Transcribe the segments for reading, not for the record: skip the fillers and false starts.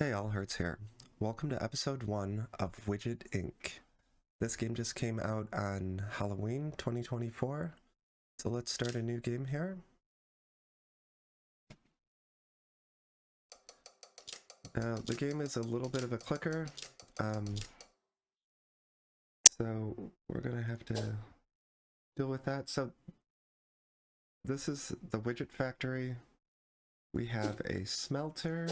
Hey all, Hertz here. Welcome to episode 1 of Widget Inc. This game just came out on Halloween 2024, so let's start a new game here. The game is a little bit of a clicker, so we're gonna have to deal with that. So this is the widget factory. We have a smelter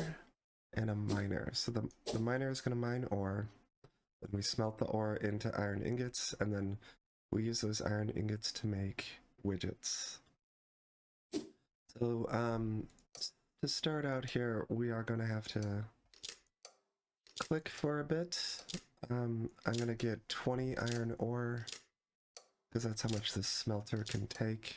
and a miner. So the miner is gonna mine ore. Then we smelt the ore into iron ingots, and then we use those iron ingots to make widgets. So to start out here, we are going to have to click for a bit. I'm going to get 20 iron ore, because that's how much this smelter can take.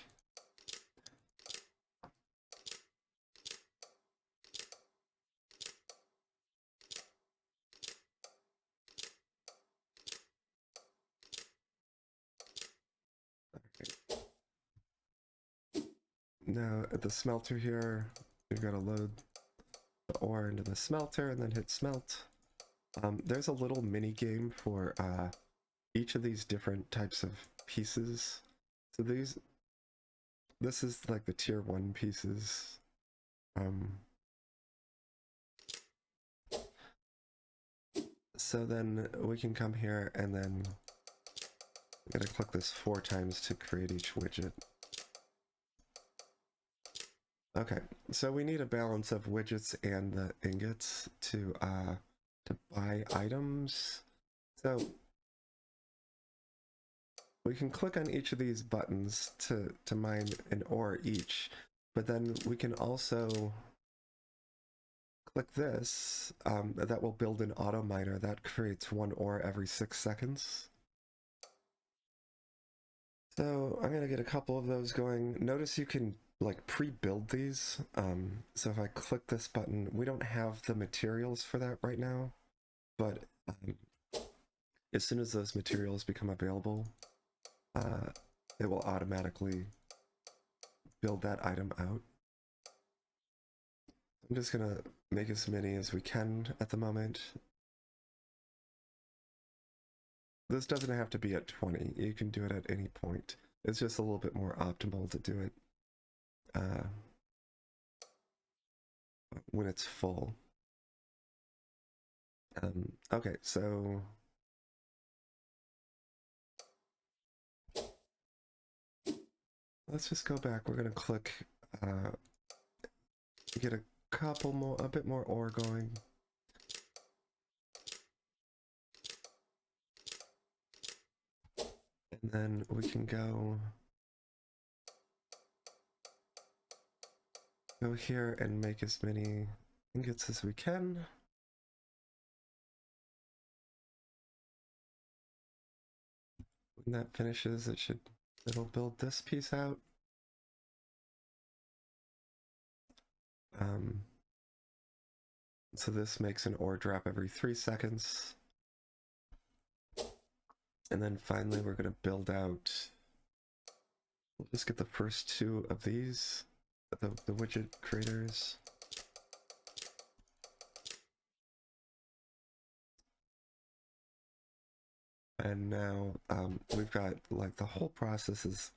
Now at the smelter here, we've got to load the ore into the smelter and then hit smelt. There's a little mini game for each of these different types of pieces. So this is like the tier 1 pieces. So then we can come here and then I'm gonna click this 4 times to create each widget. Okay, so we need a balance of widgets and the ingots to buy items. So we can click on each of these buttons to mine an ore each, but then we can also click this, that will build an auto miner that creates 1 ore every 6 seconds. So I'm gonna get a couple of those going. Notice you can like pre-build these. So if I click this button, we don't have the materials for that right now, but as soon as those materials become available, it will automatically build that item out. I'm just gonna make as many as we can at the moment. This doesn't have to be at 20. You can do it at any point. It's just a little bit more optimal to do it when it's full. Okay, so let's just go back. We're gonna click, get a bit more ore going. And then we can go here and make as many ingots as we can. When that finishes, it'll build this piece out. So this makes an ore drop every 3 seconds. And then finally we're gonna build out, we'll just get the first 2 of these, the widget creators. And now we've got like the whole process is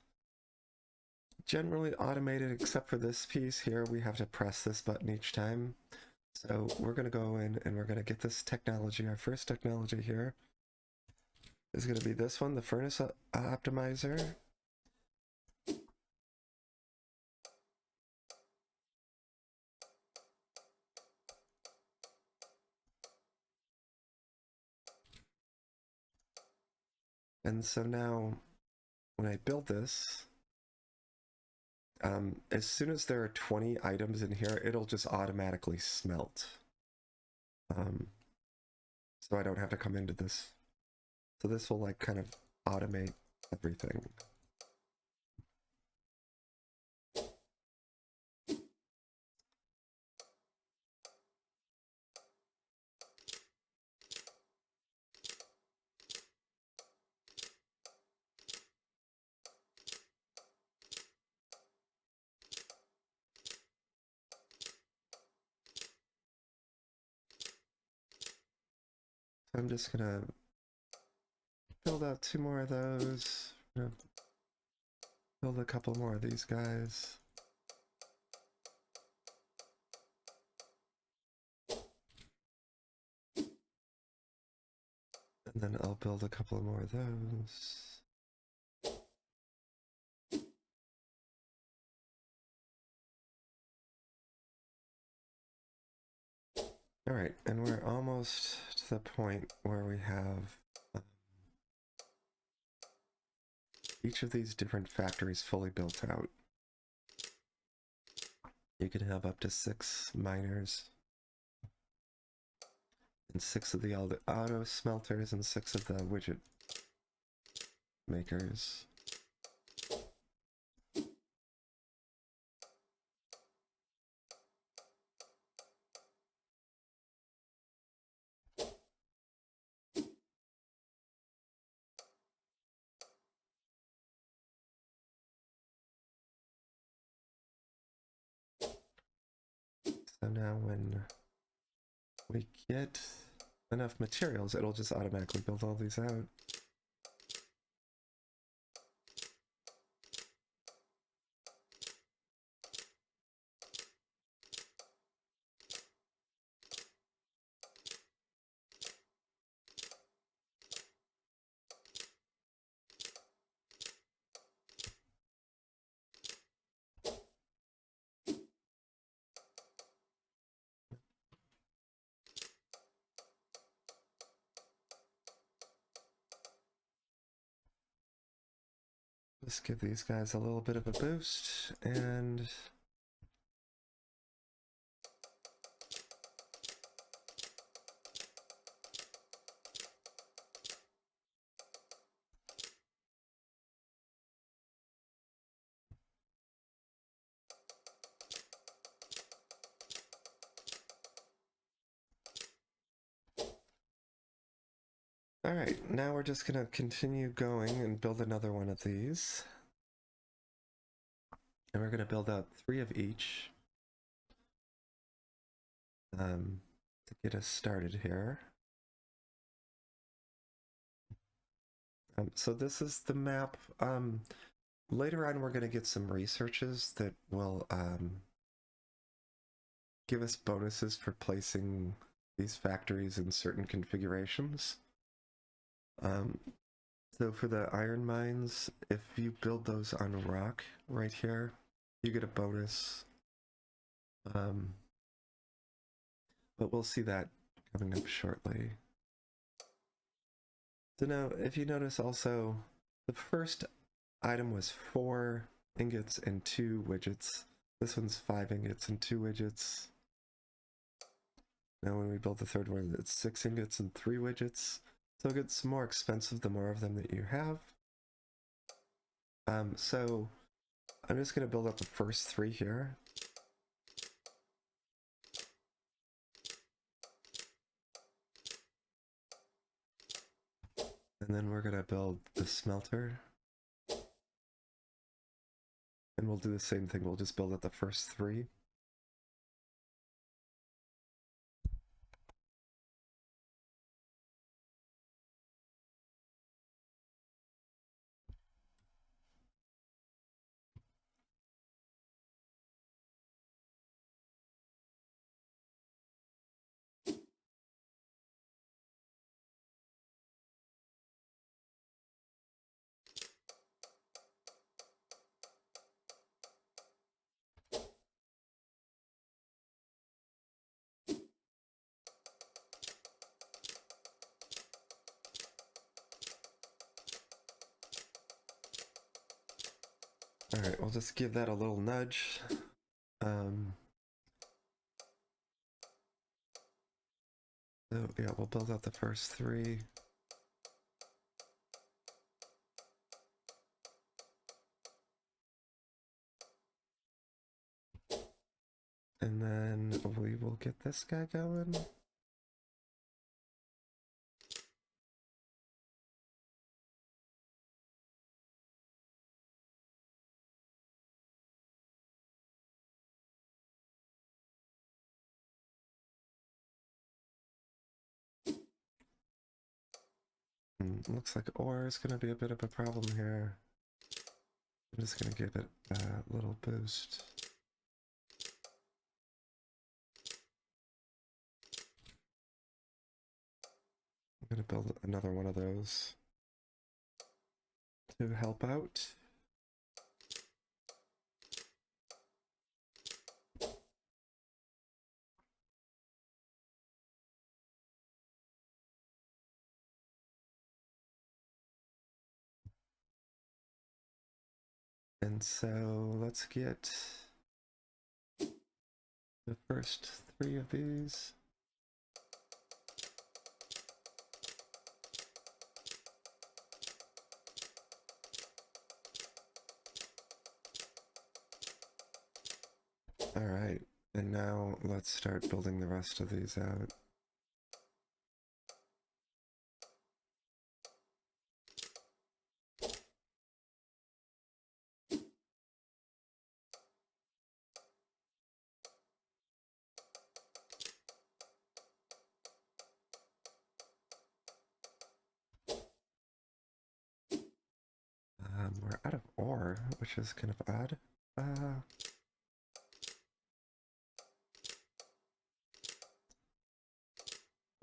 generally automated except for this piece here. We have to press this button each time. So we're going to go in and we're going to get this technology. Our first technology here is going to be this one, the furnace optimizer. And so now when I build this, as soon as there are 20 items in here, it'll just automatically smelt. So I don't have to come into this. So this will like kind of automate everything. I'm just gonna build out 2 more of those. I'm gonna build a couple more of these guys. And then I'll build a couple more of those. Alright, and we're almost to the point where we have each of these different factories fully built out. You can have up to 6 miners, and 6 of the auto smelters, and 6 of the widget makers. So now when we get enough materials, it'll just automatically build all these out. Just give these guys a little bit of a boost, and alright, now we're just gonna continue going and build another one of these. And we're gonna build out 3 of each to get us started here. So this is the map. Later on, we're going to get some researches that will give us bonuses for placing these factories in certain configurations. So for the iron mines, if you build those on rock right here, you get a bonus. But we'll see that coming up shortly. So now, if you notice also, the first item was 4 ingots and 2 widgets. This one's 5 ingots and 2 widgets. Now when we build the third one, it's 6 ingots and 3 widgets. So it gets more expensive the more of them that you have. So I'm just going to build up the first 3 here. And then we're going to build the smelter. And we'll do the same thing, we'll just build up the first 3. Alright, we'll just give that a little nudge. So yeah, we'll build out the first 3. And then we will get this guy going. Looks like ore is going to be a bit of a problem here. I'm just going to give it a little boost. I'm going to build another one of those to help out. And so let's get the first 3 of these. All right, and now let's start building the rest of these out. We're out of ore, which is kind of odd.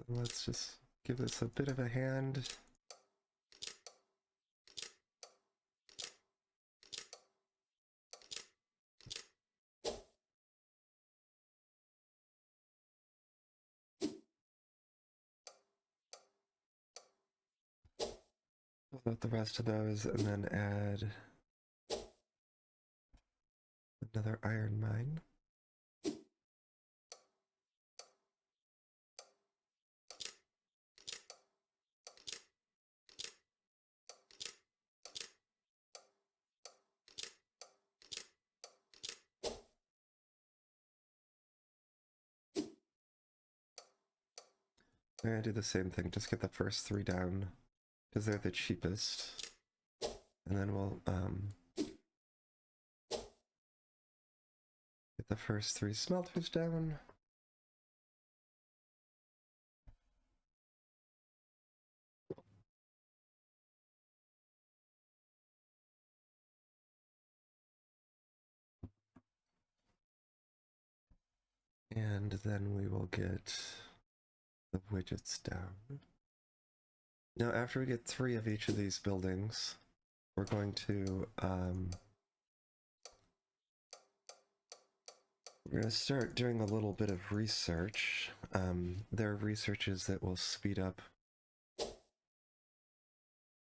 Let's just give this a bit of a hand. Build out the rest of those and then add another iron mine. I'm gonna do the same thing, just get the first 3 down, because they're the cheapest. And then we'll get the first 3 smelters down. And then we will get the widgets down. Now, after we get 3 of each of these buildings, we're going to start doing a little bit of research. There are researches that will speed up.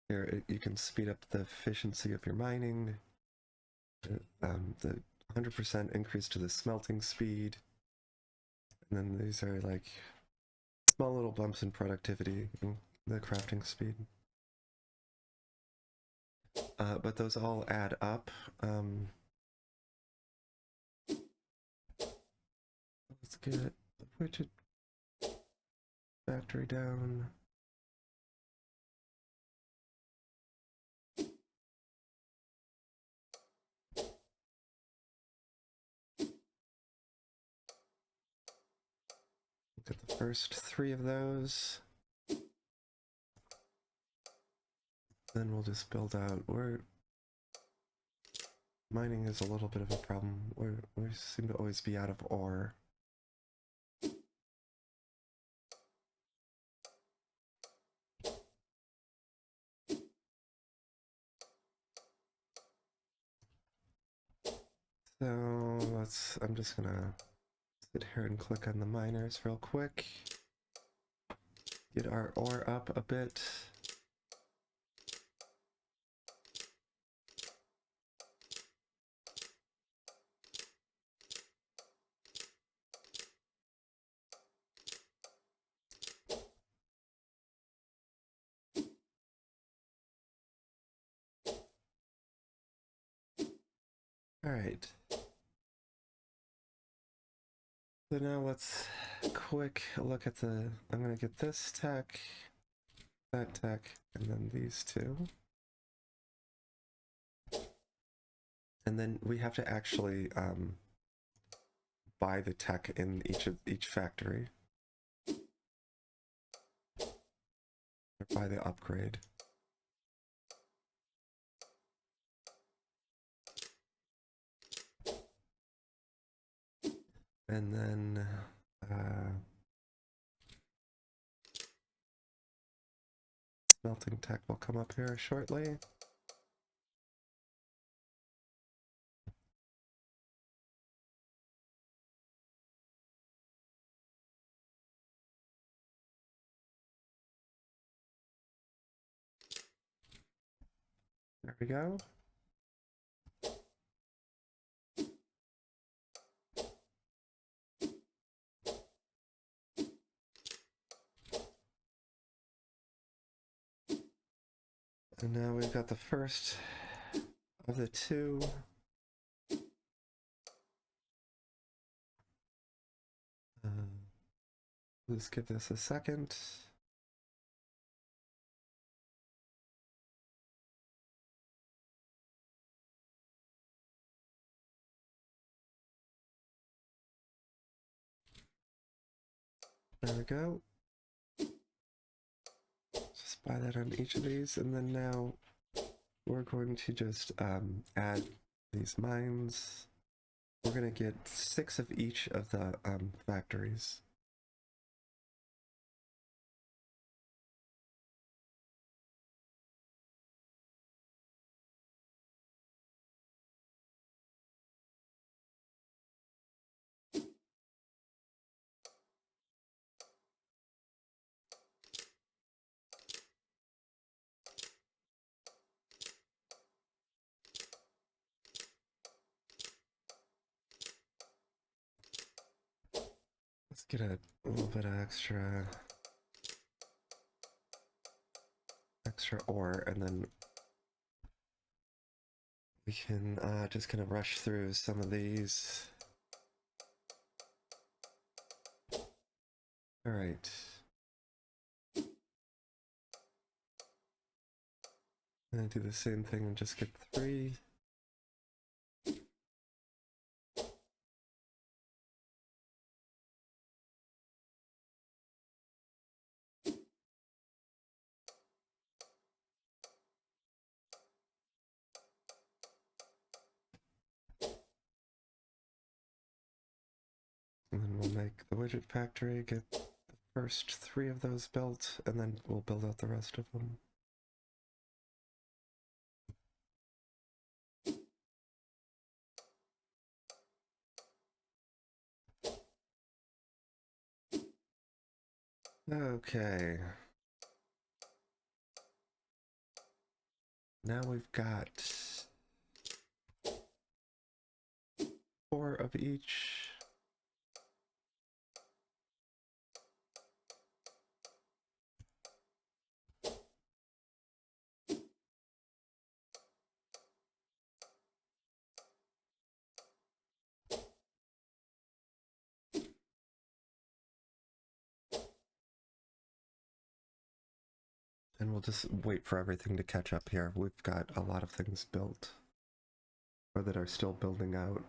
Here, you can speed up the efficiency of your mining. The 100% increase to the smelting speed. And then these are like small little bumps in productivity and the crafting speed. But those all add up. Let's get the widget factory down. Get the first 3 of those. Then we'll just build out. Mining is a little bit of a problem. We seem to always be out of ore. So I'm just gonna sit here and click on the miners real quick. Get our ore up a bit. All right. So now let's quick look at I'm gonna get this tech, that tech, and then these 2. And then we have to actually buy the tech in each factory. or buy the upgrade. And then smelting tech will come up here shortly. There we go. And now we've got the first of the two. Let's give this a second. There we go. Just buy that on each of these, and then now we're going to just add these mines. We're going to get 6 of each of the factories. Let's get a little bit of extra ore, and then we can just kind of rush through some of these. All right. I'm gonna do the same thing and just get 3. And then we'll make the widget factory, get the first 3 of those built, and then we'll build out the rest of them. Okay. Now we've got 4 of each. And we'll just wait for everything to catch up here. We've got a lot of things built, or that are still building out.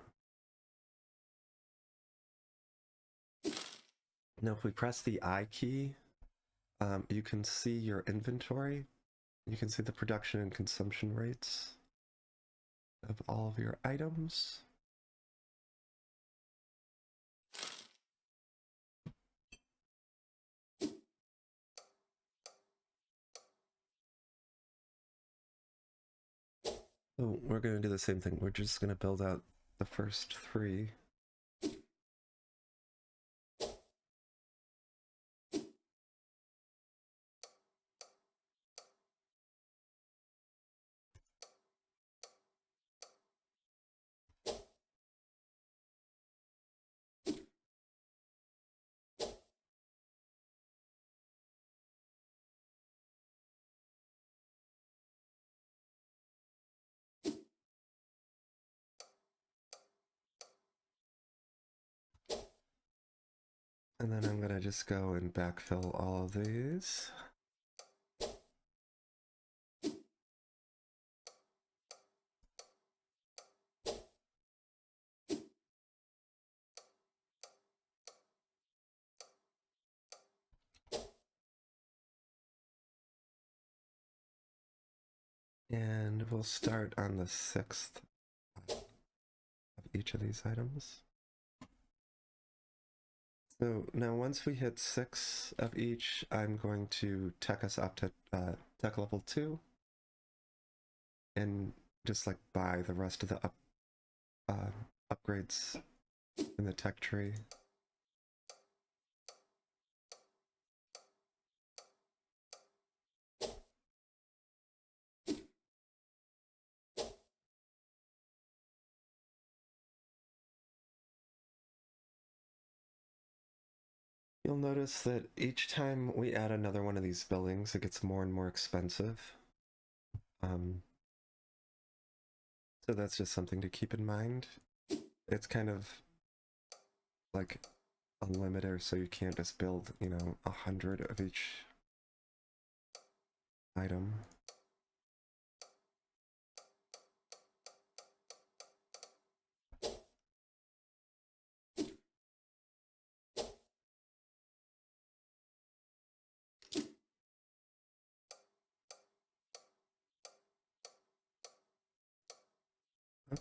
Now if we press the I key, you can see your inventory. You can see the production and consumption rates of all of your items. So we're going to do the same thing. We're just going to build out the first 3. And then I'm going to just go and backfill all of these. And we'll start on the 6th of each of these items. So now once we hit 6 of each, I'm going to tech us up to tech level 2 and just like buy the rest of the upgrades in the tech tree. You'll notice that each time we add another one of these buildings, it gets more and more expensive. So that's just something to keep in mind. It's kind of like a limiter, so you can't just build, 100 of each item.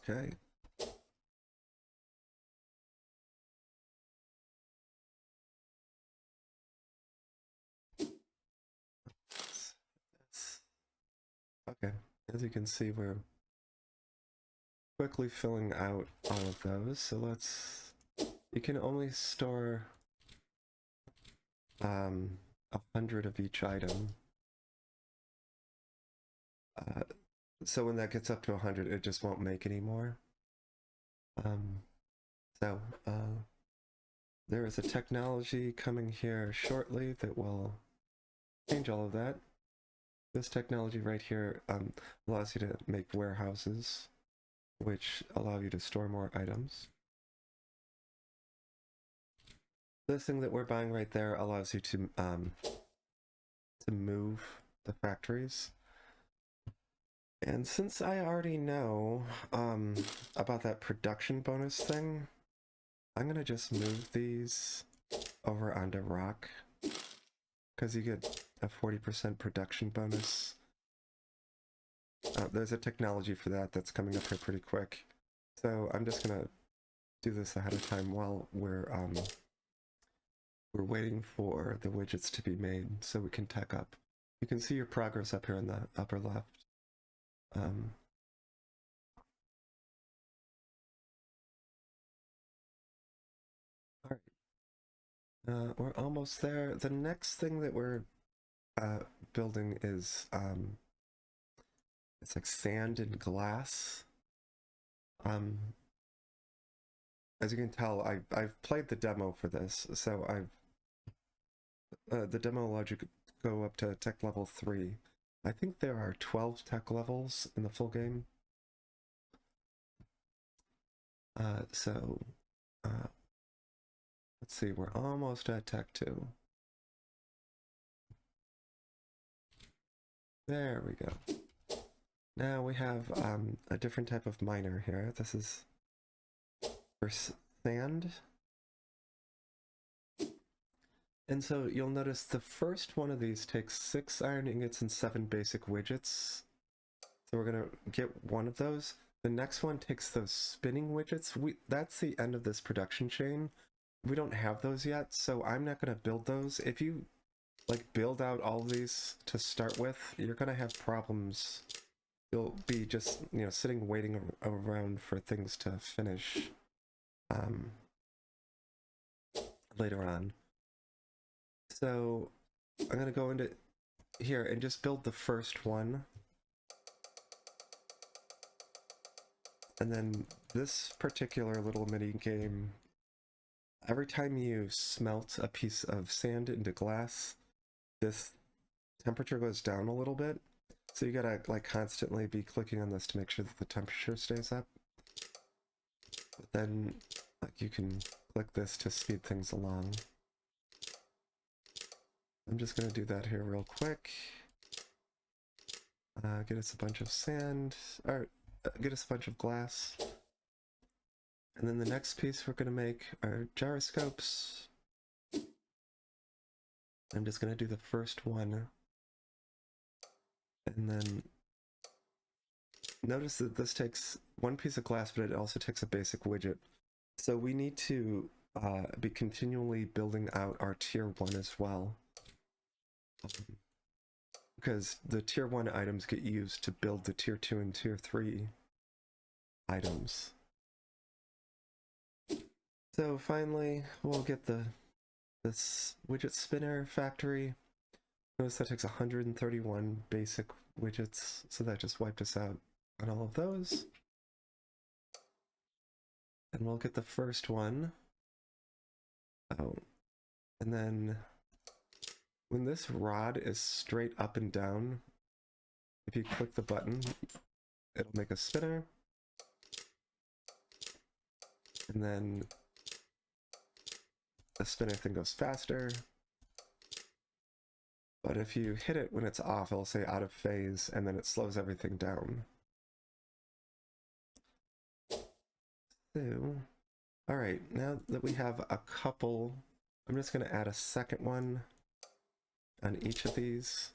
Okay. Okay, as you can see, we're quickly filling out all of those, so you can only store 100 of each item. So when that gets up to 100, it just won't make any more. There is a technology coming here shortly that will change all of that. This technology right here allows you to make warehouses, which allow you to store more items. This thing that we're buying right there allows you to move the factories. And since I already know about that production bonus thing, I'm gonna just move these over onto rock, because you get a 40% production bonus. There's a technology for that that's coming up here pretty quick. So I'm just gonna do this ahead of time while we're waiting for the widgets to be made so we can tech up. You can see your progress up here in the upper left. Alright. We're almost there. The next thing that we're building is it's like sand and glass. As you can tell, I've played the demo for this, so the demo allowed you to go up to tech level 3. I think there are 12 tech levels in the full game. Let's see, we're almost at tech 2. There we go. Now we have a different type of miner here. This is for sand. And so you'll notice the first one of these takes 6 iron ingots and 7 basic widgets. So we're gonna get one of those. The next one takes those spinning widgets. That's the end of this production chain. We don't have those yet, so I'm not gonna build those. If you build out all of these to start with, you're gonna have problems. You'll be just sitting waiting around for things to finish later on. So I'm gonna go into here and just build the first one. And then this particular little mini game, every time you smelt a piece of sand into glass, this temperature goes down a little bit. So you gotta constantly be clicking on this to make sure that the temperature stays up. But then you can click this to speed things along. I'm just gonna do that here real quick. Get us a bunch of sand, or get us a bunch of glass. And then the next piece we're gonna make are gyroscopes. I'm just gonna do the first one. And then notice that this takes one piece of glass, but it also takes a basic widget. So we need to be continually building out our tier 1 as well. Because the tier 1 items get used to build the tier 2 and tier 3 items. So finally, we'll get this widget spinner factory. Notice that takes 131 basic widgets, so that just wiped us out on all of those. And we'll get the first one. Oh, and then when this rod is straight up and down, if you click the button, it'll make a spinner. And then the spinner thing goes faster. But if you hit it when it's off, it'll say out of phase, and then it slows everything down. So, alright, now that we have a couple, I'm just going to add a second one on each of these.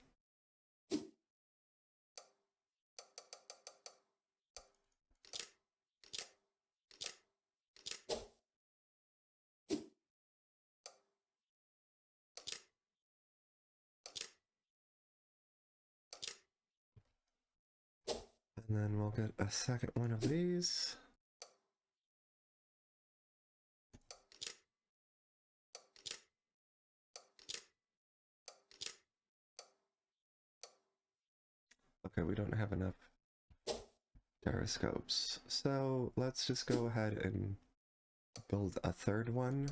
And then we'll get a second one of these. Okay, we don't have enough gyroscopes. So let's just go ahead and build a third one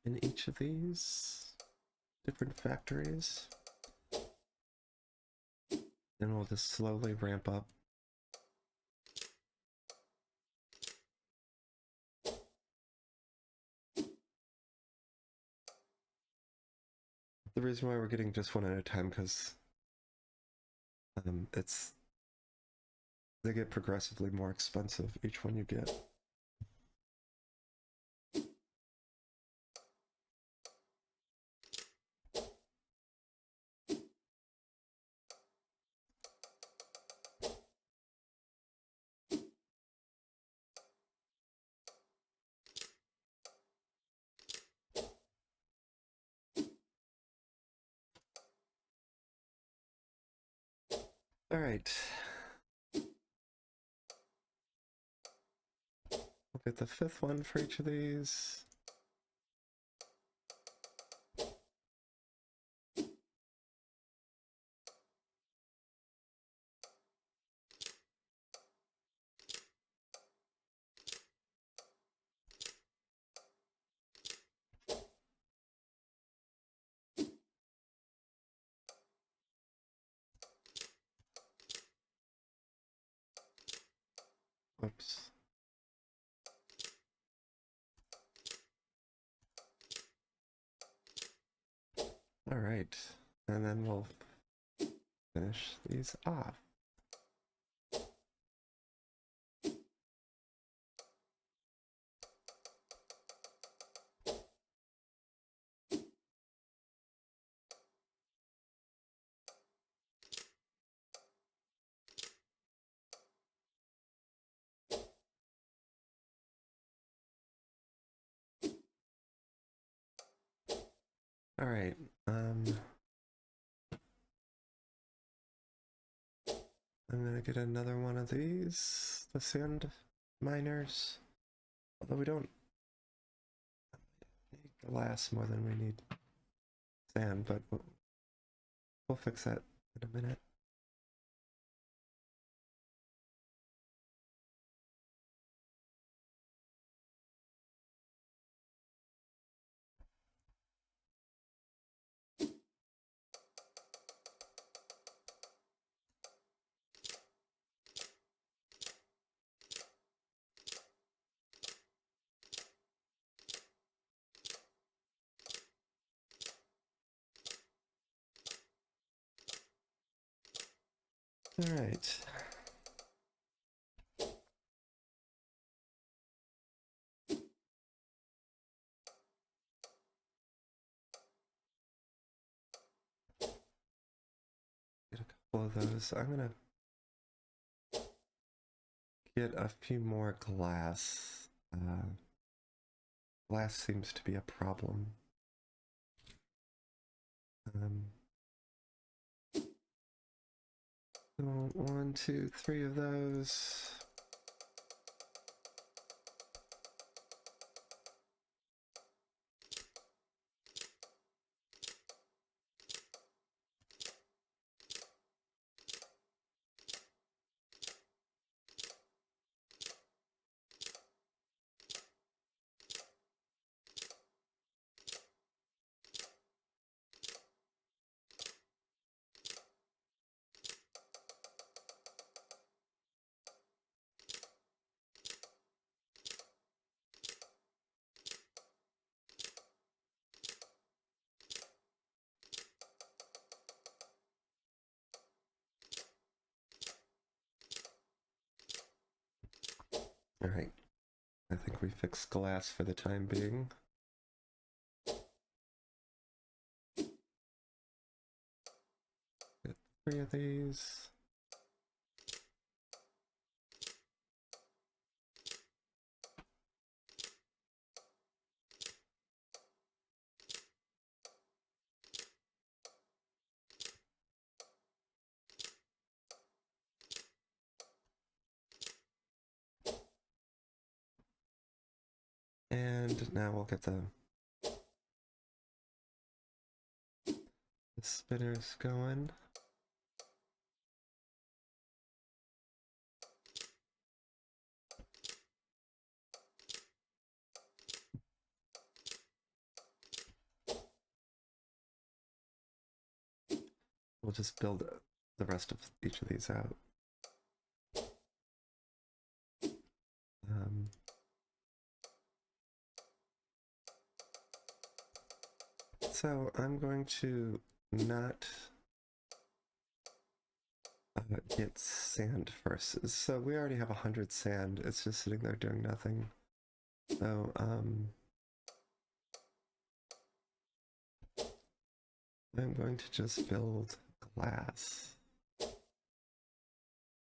in each of these different factories. And we'll just slowly ramp up. The reason why we're getting just one at a time, because they get progressively more expensive each one you get. All right. We'll get the fifth one for each of these. Oops. All right, and then we'll finish these off. All right, I'm gonna get another one of these, the sand miners. Although we don't need glass more than we need sand, but we'll fix that in a minute. All right. Get a couple of those. I'm gonna get a few more glass. Glass seems to be a problem. So 1, 2, 3 of those. All right, I think we fixed glass for the time being. Get 3 of these. And now we'll get the spinners going. We'll just build the rest of each of these out. So I'm going to not get sand first. So we already have 100 sand. It's just sitting there doing nothing. So I'm going to just build glass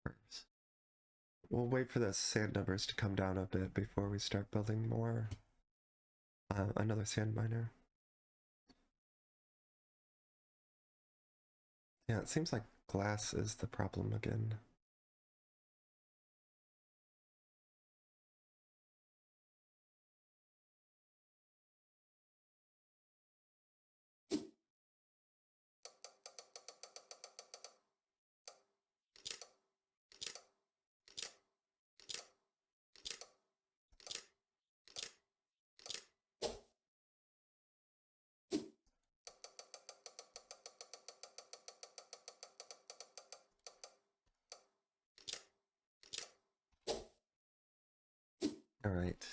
first. We'll wait for the sand numbers to come down a bit before we start building more. Another sand miner. Yeah, it seems like glass is the problem again. All right.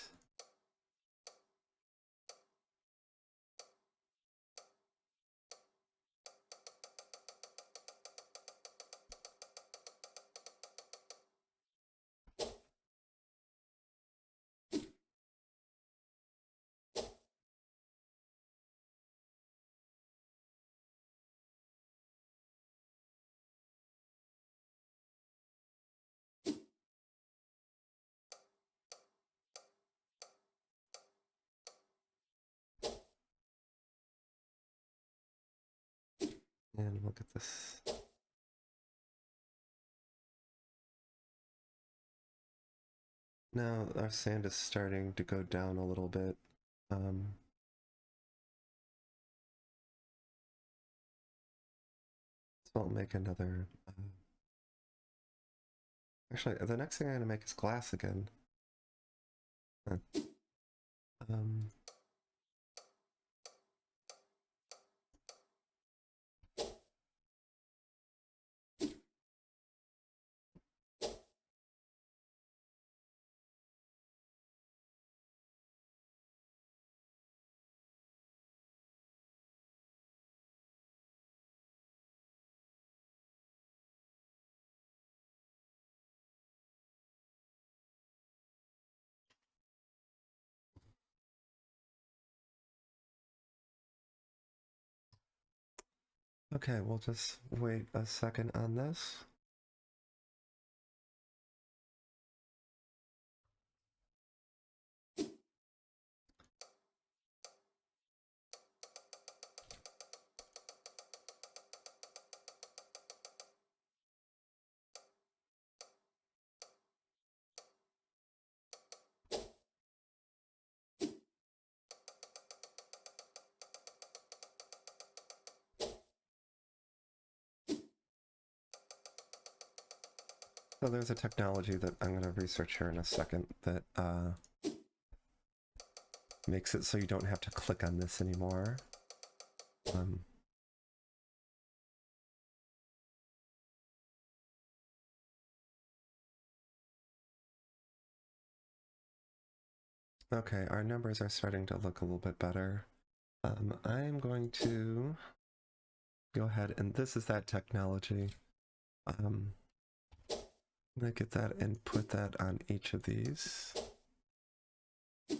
And we'll get this. Now our sand is starting to go down a little bit. So I'll make another. Actually, the next thing I'm gonna make is glass again. Huh. Okay, we'll just wait a second on this. So there's a technology that I'm going to research here in a second that makes it so you don't have to click on this anymore. Okay, our numbers are starting to look a little bit better. I'm going to go ahead, and this is that technology. I'm going to get that and put that on each of these. So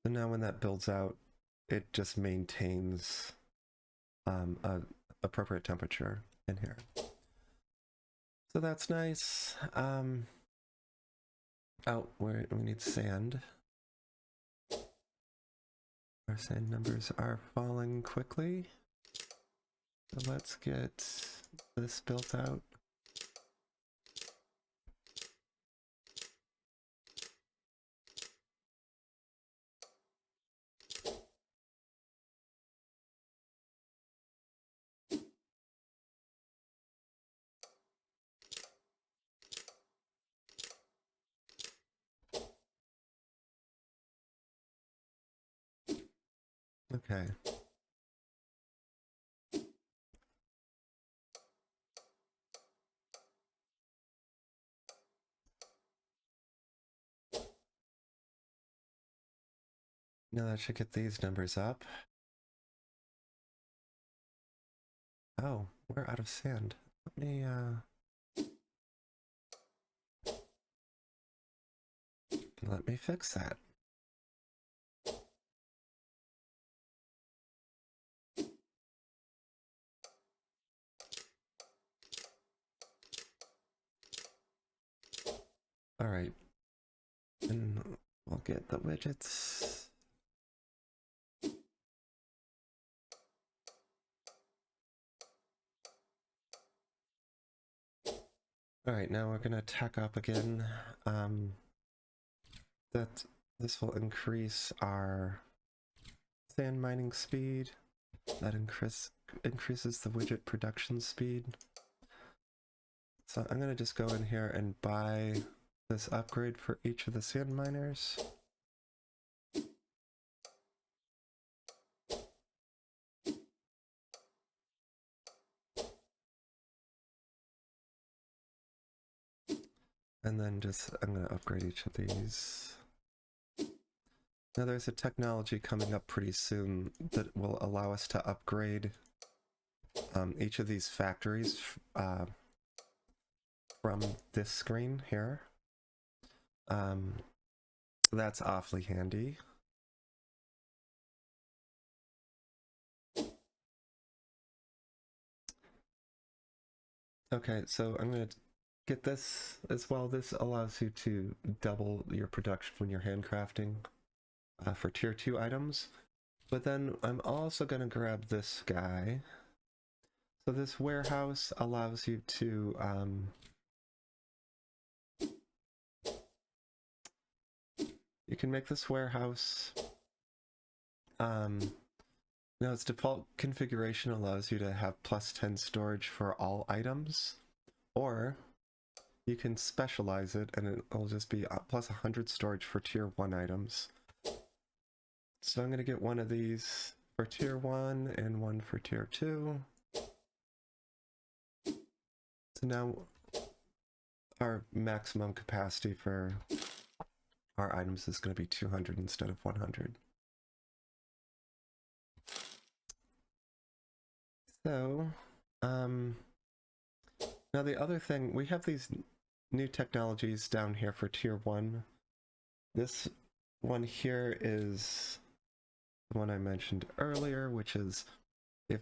now when that builds out, it just maintains a appropriate temperature in here. So that's nice. Oh, we need sand. Our sand numbers are falling quickly. So let's get this built out. Okay. Now that should get these numbers up. Oh, we're out of sand. Let me fix that. All right. And we'll get the widgets. All right, now we're gonna tack up again. This will increase our sand mining speed. That increases the widget production speed. So I'm gonna just go in here and buy this upgrade for each of the sand miners. And then I'm gonna upgrade each of these. Now there's a technology coming up pretty soon that will allow us to upgrade each of these factories from this screen here. That's awfully handy. Okay, so I'm going to get this as well. This allows you to double your production when you're handcrafting for tier 2 items. But then I'm also going to grab this guy. So this warehouse allows you to you can make this warehouse. Now its default configuration allows you to have +10 storage for all items, or you can specialize it and it'll just be +100 storage for tier 1 items. So I'm going to get one of these for tier 1 and one for tier 2. So now our maximum capacity for our items is going to be 200 instead of 100. So, now the other thing, we have these new technologies down here for tier 1. This one here is the one I mentioned earlier, which is if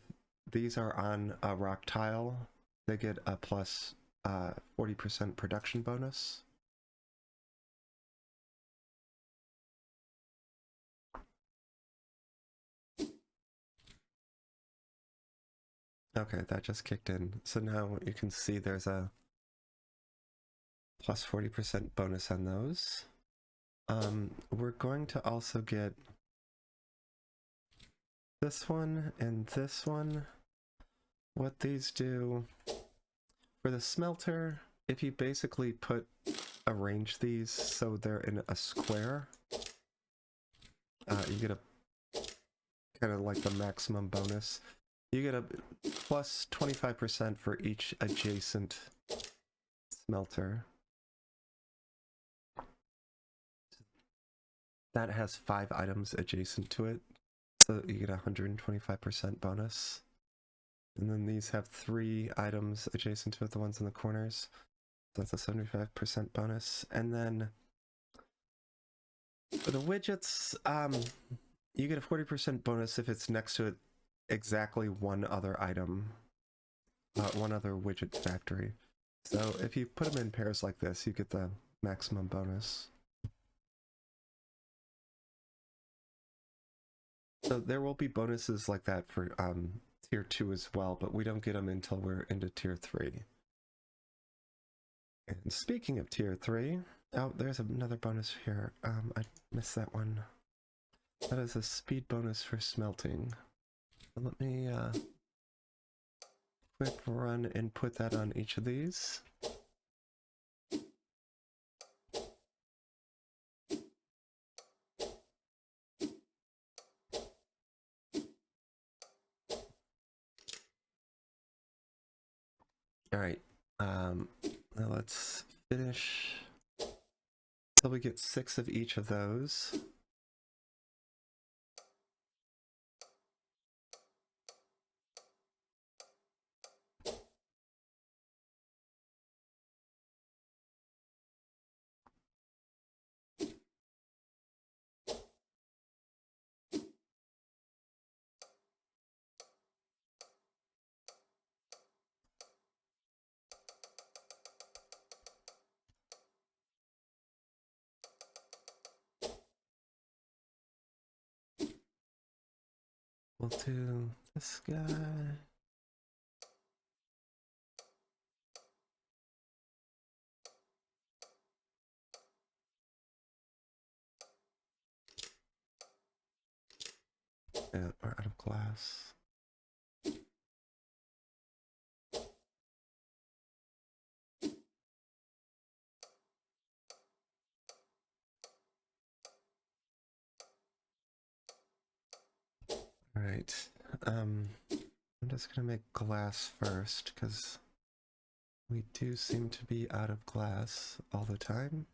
these are on a rock tile, they get a plus 40% production bonus. Okay, that just kicked in. So now you can see there's a plus 40% bonus on those. We're going to also get this one and this one, what these do for the smelter, if you basically arrange these so they're in a square, you get a kind of like the maximum bonus. You get a plus 25% for each adjacent smelter. That has 5 items adjacent to it, so you get a 125% bonus. And then these have 3 items adjacent to it, the ones in the corners. So that's a 75% bonus. And then for the widgets, you get a 40% bonus if it's next to it exactly one other item, one other widget factory. So if you put them in pairs like this, you get the maximum bonus. So there will be bonuses like that for tier 2 as well, but we don't get them until we're into tier 3. And speaking of tier 3, oh, there's another bonus here. I missed that one. That is a speed bonus for smelting. Let me quick run and put that on each of these. All right, now let's finish. So we get 6 of each of those. We'll do this guy. Yeah, we're out of glass. All right, I'm just gonna make glass first because we do seem to be out of glass all the time.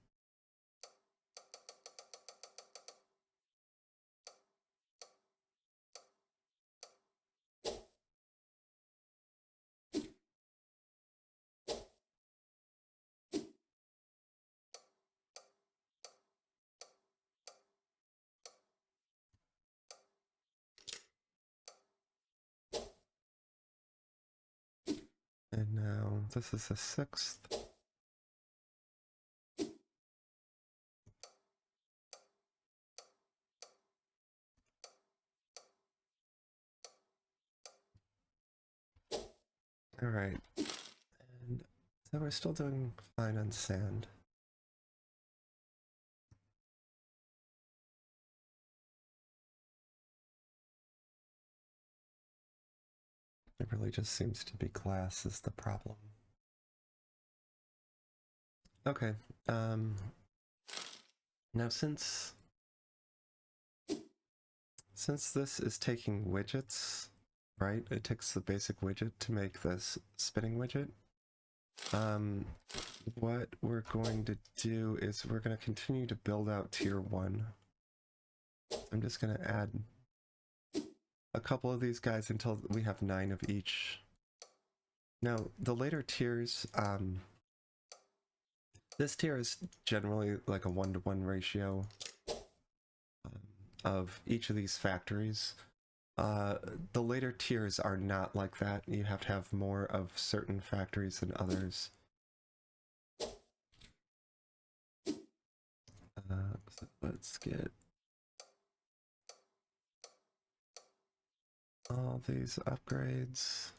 And now this is the 6th. All right, and so we're still doing fine on sand. It really just seems to be glass is the problem. Okay, now since this is taking widgets, right? It takes the basic widget to make this spinning widget. What we're going to do is we're going to continue to build out tier 1. I'm just going to add a couple of these guys until we have 9 of each. Now, the later tiers, this tier is generally like a 1-to-1 ratio of each of these factories. The later tiers are not like that. You have to have more of certain factories than others. So let's get all these upgrades.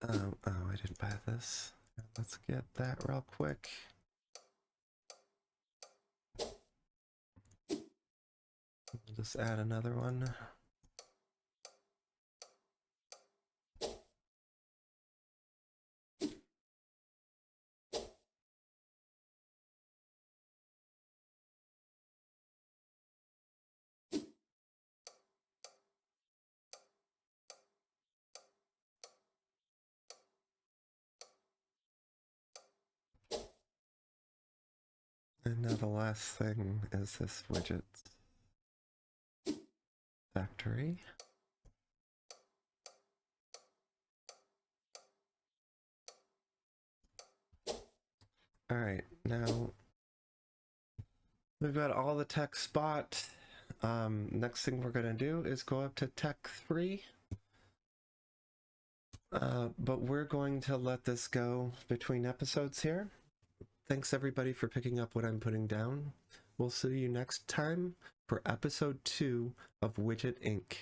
Oh, I didn't buy this. Let's get that real quick. We'll just add another one. And now the last thing is this widget factory. All right, now we've got all the tech spot. Next thing we're gonna do is go up to tech 3. But we're going to let this go between episodes here. Thanks everybody for picking up what I'm putting down. We'll see you next time for episode 2 of Widget Inc.